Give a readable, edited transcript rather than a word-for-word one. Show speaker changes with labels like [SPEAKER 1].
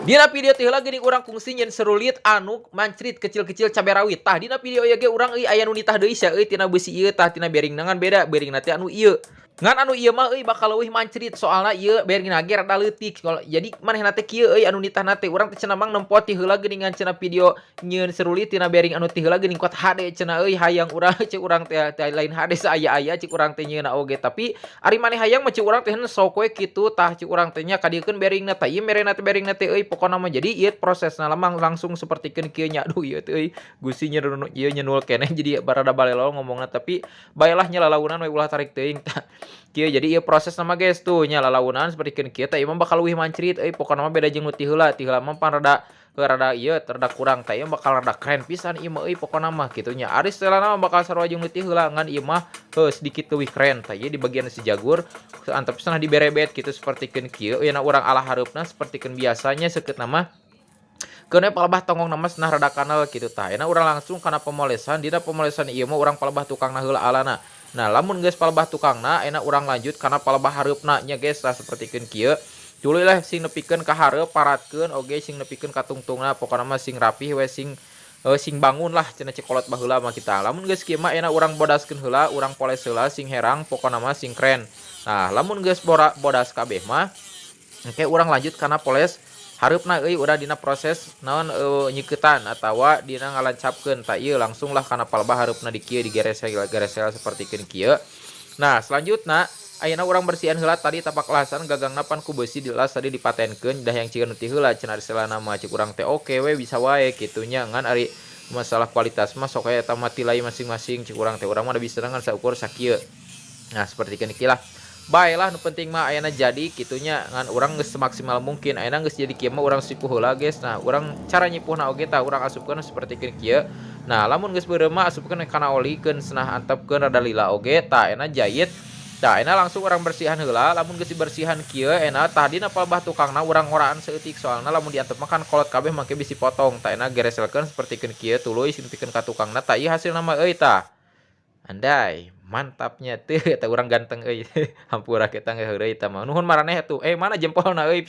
[SPEAKER 1] Dina video teh heula geuning urang kungsi nyeun serulit anu mancrit kecil-kecil cabe rawit. Tah dina video ieu ge urang euy aya nu nitah deui sia euy tina beusi ieu tah tina bearing ngan beda, bearingna teh anu ieu. Ngan anu ieu mah euy bakal leuwih mancrit soalna ieu bearingna ge rada leutik. Jadi manehna teh kieu euy anu nitahna teh urang teh cenah mang nempot ti heula geuningan cenah video nyieun serulit tina bearing anu ti heula geuning kuat HD cenah euy hayang urang cek urang teh lain HD saaya-aya cek urang teh nyieunna oge tapi ari maneh hayang mah cek urang teh sok we kitu tah cek urang teh nya kadiekeun bearingna tah ieu bearingna teh euy pokona mah jadi ieu prosesna lamang langsung sapertikeun kieu nya. Aduh ieu teh euy gusi ieu nyenul keneh jadi barada balelol ngomongna tapi baelah nya lalaunan we ulah tarik teuing tah. Kieu jadi ieu proses nama guys tuh nya lalaunan sapertikeun kieu teh ieu mah bakal leuwih mancrit euy pokona mah beda jeung nu ti heula mah pan rada ieu rada kurang teh ieu bakal rada keren pisan ieu mah euy pokona mah kitu nya. Ari setelahna mah bakal sarua jeung nu ti heula ngan ieu mah sedikit leuwih keren tah ieu di bagian si jagur antep cenah diberebet kitu sapertikeun kieu yeuna urang alah hareupna sapertikeun biasanya seukeutna mah keun palebah tongong nama cenah rada kanal kitu tah. Ayeuna urang langsung kana pemolesan dina pemolesan ieu mah urang palebah tukangna heula alana. Nah, lamun geus palebah tukangna, ayeuna urang lanjut kana palebah hareupna nya geus tah sapertikeun kieu. Tuluy lah sing nepikeun ka hareup paratkeun oge sing nepikeun ka tungtungna pokona mah sing rapih we sing bangun lah cenah cekolot baheula mah kita. Lamun geus kieu mah ayeuna urang bodaskeun heula, urang poles heula sing herang pokona mah sing keren. Nah, lamun geus bodas kabeh mah engke urang lanjut kana poles hareupna euy udah dina proses naon nyiketan atawa dina ngalancapkeun tah ieu langsung lah kana palebah hareupna di kieu digeresel sapertikeun kieu. Nah, selanjutna ayeuna urang bersihan heula tadi tapak lasan gagangna pan ku beusi dilas tadi dipatenkeun dah yang cieun ti heula cenah ari selana mah cek urang teh oke we bisa wae kitu nya ngan ari masalah kualitas mah sok aya eta mah tilai masing-masing cek urang teh urang mah da bisa ngan saukur sakieu. Nah, sapertikeun kieu lah. Baiklah nu penting mah ayeuna jadi kitunya ngan urang geus semaksimal mungkin ayeuna geus jadi kieu mah urang sipuh heula guys. Nah, urang cara nyipuhna oge tah urang asupkeun sapertikeun kieu. Nah, lamun geus beureum mah asupkeun kana oli keun cenah antepkeun rada lila oge tah ayeuna jahit. Tah ayeuna langsung urang bersihan heula lamun geus dibersihan kieu ayeuna tah dina palebah tukangna urang ngoraan saeutik soalna lamun diantep mah kan kolot kabeh make bisi potong. Tah ayeuna gereselkeun sapertikeun kieu tuluy simpikeun ka tukangna tah ieu hasilna mah euy tah. Andai, mantapnya teu eta urang ganteng euy. Hampura kita geus heureuy eta mah. Nuhun maraneh atuh. Mana jempolna euy